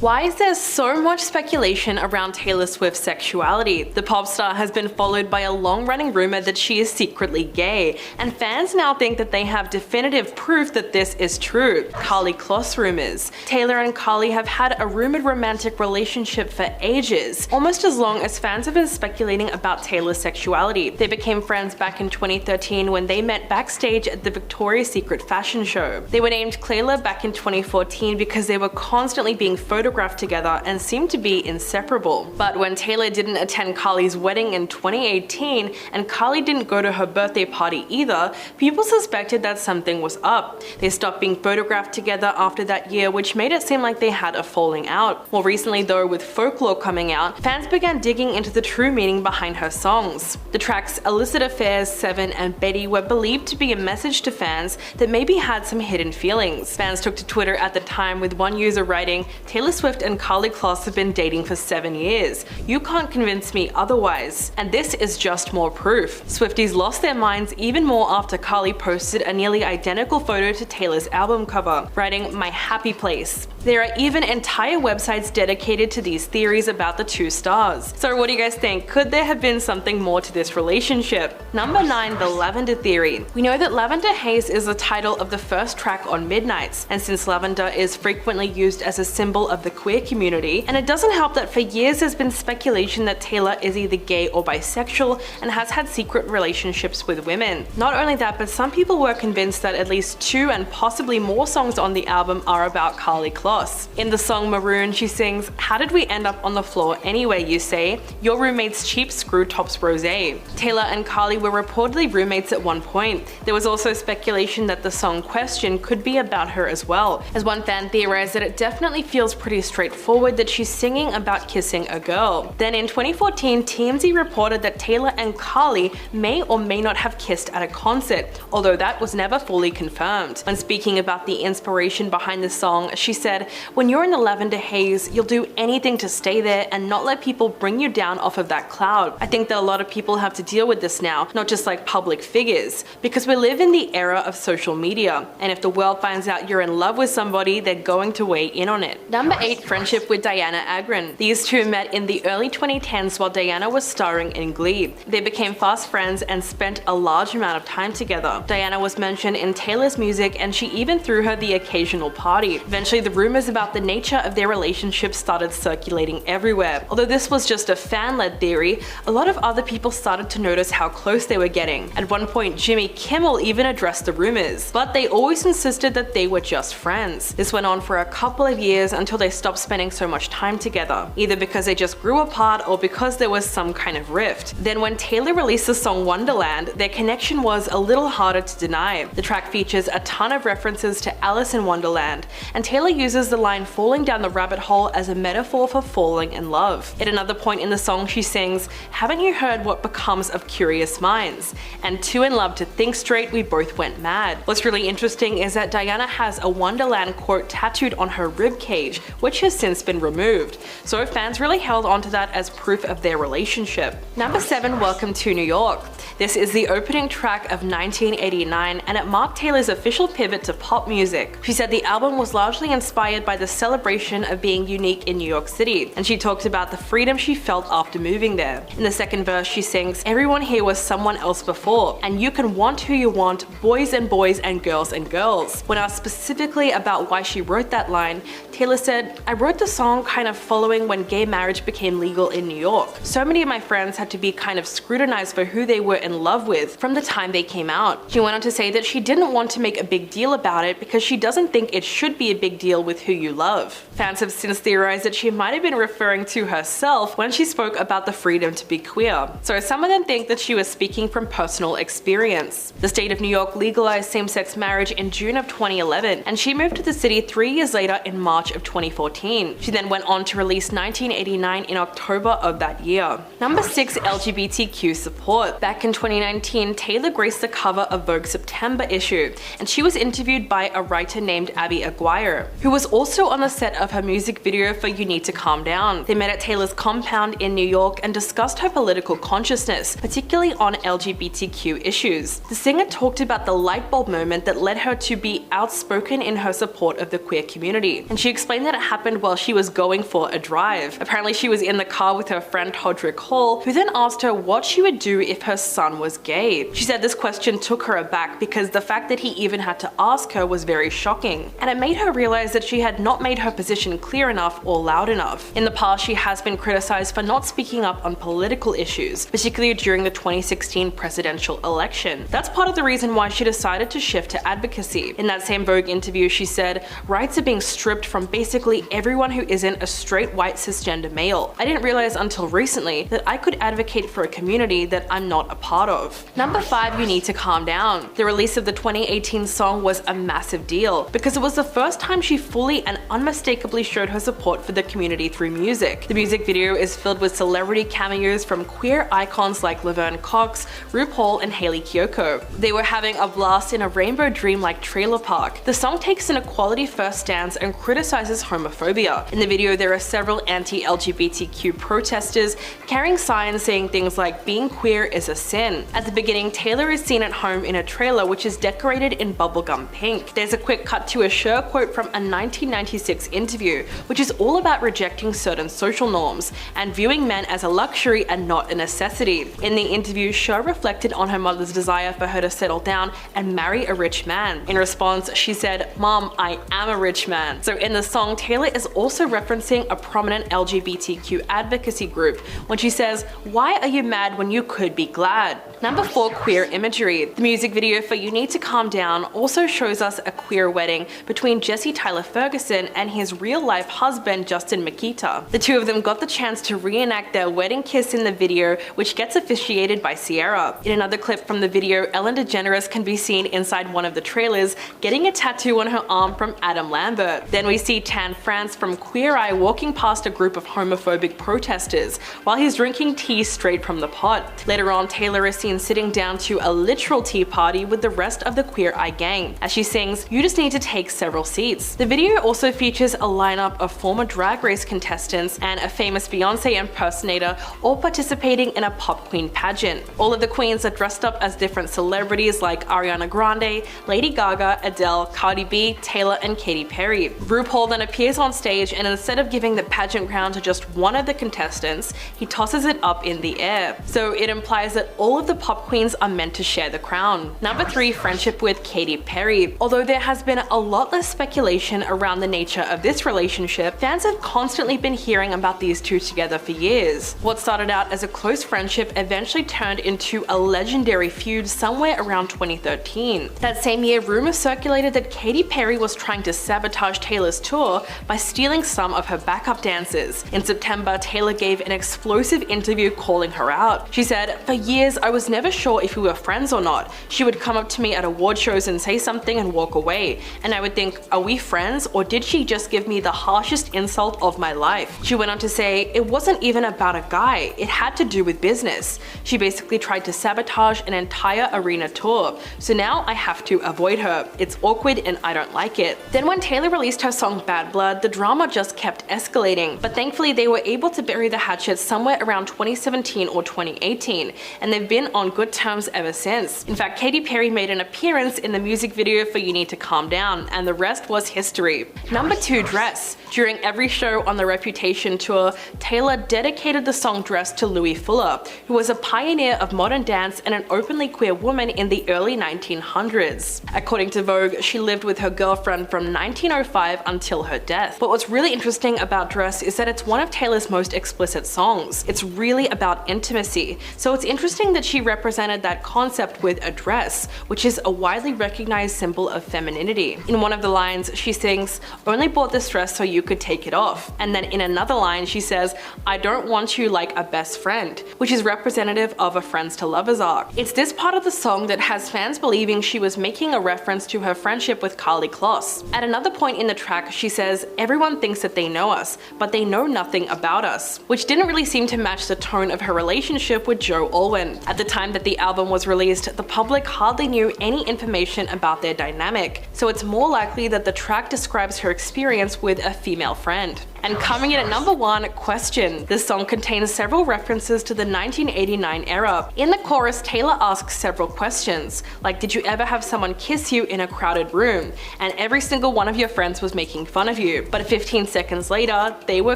Why is there so much speculation around Taylor Swift's sexuality? The pop star has been followed by a long-running rumor that she is secretly gay, and fans now think that they have definitive proof that this is true. Karlie Kloss rumors. Taylor and Karlie have had a rumored romantic relationship for ages, almost as long as fans have been speculating about Taylor's sexuality. They became friends back in 2013 when they met backstage at the Victoria's Secret fashion show. They were named Clayla back in 2014 because they were constantly being photographed together and seemed to be inseparable. But when Taylor didn't attend Karlie's wedding in 2018 and Karlie didn't go to her birthday party either, people suspected that something was up. They stopped being photographed together after that year, which made it seem like they had a falling out. More recently though, with Folklore coming out, fans began digging into the true meaning behind her songs. The tracks Illicit Affairs, 7 and Betty were believed to be a message to fans that maybe had some hidden feelings. Fans took to Twitter at the time, with one user writing, "Taylor Swift and Karlie Kloss have been dating for 7 years. You can't convince me otherwise. And this is just more proof." Swifties lost their minds even more after Karlie posted a nearly identical photo to Taylor's album cover, writing, "My happy place." There are even entire websites dedicated to these theories about the two stars. So what do you guys think? Could there have been something more to this relationship? Number 9, the Lavender Theory. We know that Lavender Haze is the title of the first track on Midnights, and since lavender is frequently used as a symbol of the queer community, and it doesn't help that for years there's been speculation that Taylor is either gay or bisexual and has had secret relationships with women. Not only that, but some people were convinced that at least 2 and possibly more songs on the album are about Karlie Kloss. In the song Maroon, she sings, "How did we end up on the floor anyway, you say? Your roommate's cheap screw tops rosé." Taylor and Karlie were reportedly roommates at one point. There was also speculation that the song Question could be about her as well, as one fan theorized that it definitely feels pretty straightforward that she's singing about kissing a girl. Then in 2014, TMZ reported that Taylor and Karlie may or may not have kissed at a concert, although that was never fully confirmed. When speaking about the inspiration behind the song, she said, "When you're in the lavender haze, you'll do anything to stay there and not let people bring you down off of that cloud. I think that a lot of people have to deal with this now, not just like public figures, because we live in the era of social media, and if the world finds out you're in love with somebody, they're going to weigh in on it." Number 8, friendship with Diana Agron. These two met in the early 2010s while Diana was starring in Glee. They became fast friends and spent a large amount of time together. Diana was mentioned in Taylor's music, and she even threw her the occasional party. Eventually, the rumors about the nature of their relationship started circulating everywhere. Although this was just a fan-led theory, a lot of other people started to notice how close they were getting. At one point, Jimmy Kimmel even addressed the rumors, but they always insisted that they were just friends. This went on for a couple of years until they stopped spending so much time together, either because they just grew apart or because there was some kind of rift. Then when Taylor released the song Wonderland, their connection was a little harder to deny. The track features a ton of references to Alice in Wonderland, and Taylor uses the line "falling down the rabbit hole" as a metaphor for falling in love. At another point in the song, she sings, "Haven't you heard what becomes of curious minds? And too in love to think straight, we both went mad." What's really interesting is that Diana has a Wonderland quote tattooed on her ribcage, which has since been removed. So fans really held onto that as proof of their relationship. Number 7, Welcome to New York. This is the opening track of 1989, and it marked Taylor's official pivot to pop music. She said the album was largely inspired by the celebration of being unique in New York City, and she talked about the freedom she felt after moving there. In the second verse, she sings, "Everyone here was someone else before, and you can want who you want, boys and boys and girls and girls." When asked specifically about why she wrote that line, Taylor said, "I wrote the song kind of following when gay marriage became legal in New York. So many of my friends had to be kind of scrutinized for who they were in love with from the time they came out." She went on to say that she didn't want to make a big deal about it because she doesn't think it should be a big deal with who you love. Fans have since theorized that she might have been referring to herself when she spoke about the freedom to be queer. So some of them think that she was speaking from personal experience. The state of New York legalized same-sex marriage in June of 2011, and she moved to the city 3 years later in March of 2014. She then went on to release 1989 in October of that year. Number 6, LGBTQ support. Back in 2019, Taylor graced the cover of Vogue's September issue, and she was interviewed by a writer named Abby Aguirre, who was also on the set of her music video for You Need to Calm Down. They met at Taylor's compound in New York and discussed her political consciousness, particularly on LGBTQ issues. The singer talked about the light bulb moment that led her to be outspoken in her support of the queer community, and she explained that it happened while she was going for a drive. Apparently she was in the car with her friend Hodrick Hall, who then asked her what she would do if her son was gay. She said this question took her aback because the fact that he even had to ask her was very shocking, and it made her realize that she had not made her position clear enough or loud enough. In the past, she has been criticized for not speaking up on political issues, particularly during the 2016 presidential election. That's part of the reason why she decided to shift to advocacy. In that same Vogue interview, she said, "Rights are being stripped from basically everyone who isn't a straight white cisgender male. I didn't realize until recently that I could advocate for a community that I'm not a part of." Number 5, You Need to Calm Down. The release of the 2018 song was a massive deal because it was the first time she fully and unmistakably showed her support for the community through music. The music video is filled with celebrity cameos from queer icons like Laverne Cox, RuPaul, and Hayley Kiyoko. They were having a blast in a rainbow dream-like trailer park. The song takes an equality-first stance and criticizes homophobia. In the video, there are several anti-LGBTQ protesters carrying signs saying things like "being queer is a sin." At the beginning, Taylor is seen at home in a trailer which is decorated in bubblegum pink. There's a quick cut to a Cher quote from a 1996 interview, which is all about rejecting certain social norms and viewing men as a luxury and not a necessity. In the interview, Cher reflected on her mother's desire for her to settle down and marry a rich man. In response, she said, "Mom, I am a rich man." So in the song, Taylor is also referencing a prominent LGBTQ advocacy group when she says, "Why are you mad when you could be glad?" Number 4, Queer imagery. The music video for You Need to Calm Down also shows us a queer wedding between Jesse Tyler Ferguson and his real-life husband Justin Makita. The two of them got the chance to reenact their wedding kiss in the video, which gets officiated by Sierra. In another clip from the video, Ellen DeGeneres can be seen inside one of the trailers getting a tattoo on her arm from Adam Lambert. Then we see Tan France from Queer Eye walking past a group of homophobic protesters while he's drinking tea straight from the pot. Later on, Taylor is seen sitting down to a literal tea party with the rest of the Queer Eye gang as she sings, "You just need to take several seats." The video also features a lineup of former Drag Race contestants and a famous Beyonce impersonator all participating in a pop queen pageant. All of the queens are dressed up as different celebrities like Ariana Grande, Lady Gaga, Adele, Cardi B, Taylor, and Katy Perry. RuPaul then appears on stage, and instead of giving the pageant crown to just one of the contestants, he tosses it up in the air. So it implies that all of the pop queens are meant to share the crown. Number 3, Friendship with Katy Perry. Although there has been a lot less speculation around the nature of this relationship, fans have constantly been hearing about these two together for years. What started out as a close friendship eventually turned into a legendary feud somewhere around 2013. That same year, rumors circulated that Katy Perry was trying to sabotage Taylor's tour by stealing some of her backup dancers. In September, Taylor gave an explosive interview calling her out. She said, "For years, I was never sure if we were friends or not. She would come up to me at award shows and say something and walk away, and I would think, are we friends, or did she just give me the harshest insult of my life?" She went on to say, "It wasn't even about a guy, it had to do with business. She basically tried to sabotage an entire arena tour, so now I have to avoid her. It's awkward and I don't like it." Then when Taylor released her song Bad Blood, the drama just kept escalating, but thankfully they were able to bury the hatchet somewhere around 2017 or 2018, and they've been on good terms ever since. In fact, Katy Perry made an appearance in the music video for You Need to Calm Down, and the rest was history. Number 2, Dress. During every show on the Reputation tour, Taylor dedicated the song Dress to Louis Fuller, who was a pioneer of modern dance and an openly queer woman in the early 1900s. According to Vogue, she lived with her girlfriend from 1905 until her death. But what's really interesting about Dress is that it's one of Taylor's most explicit songs. It's really about intimacy, so it's interesting that she represented that concept with a dress, which is a widely recognized symbol of femininity. In one of the lines, she sings, "Only bought this dress so you could take it off," and then in another line she says, "I don't want you like a best friend," which is representative of a friends to lovers arc. It's this part of the song that has fans believing she was making a reference to her friendship with Karlie Kloss. At another point in the track, she says, "Everyone thinks that they know us, but they know nothing about us," which didn't really seem to match the tone of her relationship with Joe Alwyn. At the time that the album was released, the public hardly knew any information about their dynamic, so it's more likely that the track describes her experience with a female friend. And coming in at number 1, Question. This song contains several references to the 1989 era. In the chorus, Taylor asks several questions, like did you ever have someone kiss you in a crowded room? And every single one of your friends was making fun of you, but 15 seconds later, they were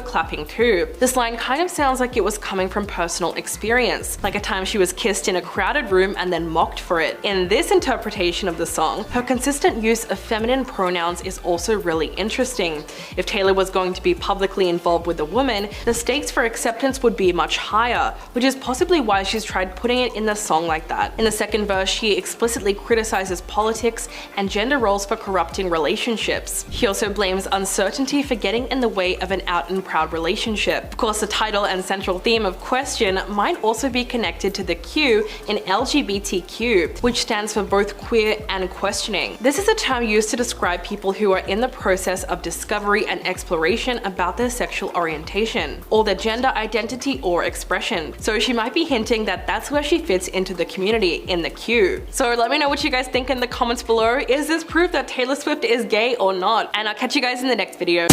clapping too. This line kind of sounds like it was coming from personal experience, like a time she was kissed in a crowded room and then mocked for it. In this interpretation of the song, her consistent use of feminine pronouns is also really interesting. If Taylor was going to be publicly involved with a woman, the stakes for acceptance would be much higher, which is possibly why she's tried putting it in the song like that. In the second verse, she explicitly criticizes politics and gender roles for corrupting relationships. She also blames uncertainty for getting in the way of an out and proud relationship. Of course, the title and central theme of Question might also be connected to the Q in LGBTQ, which stands for both queer and questioning. This is a term used to describe people who are in the process of discovery and exploration about their sexual orientation, or their gender identity or expression. So she might be hinting that that's where she fits into the community, in the Q. So let me know what you guys think in the comments below. Is this proof that Taylor Swift is gay or not? And I'll catch you guys in the next video.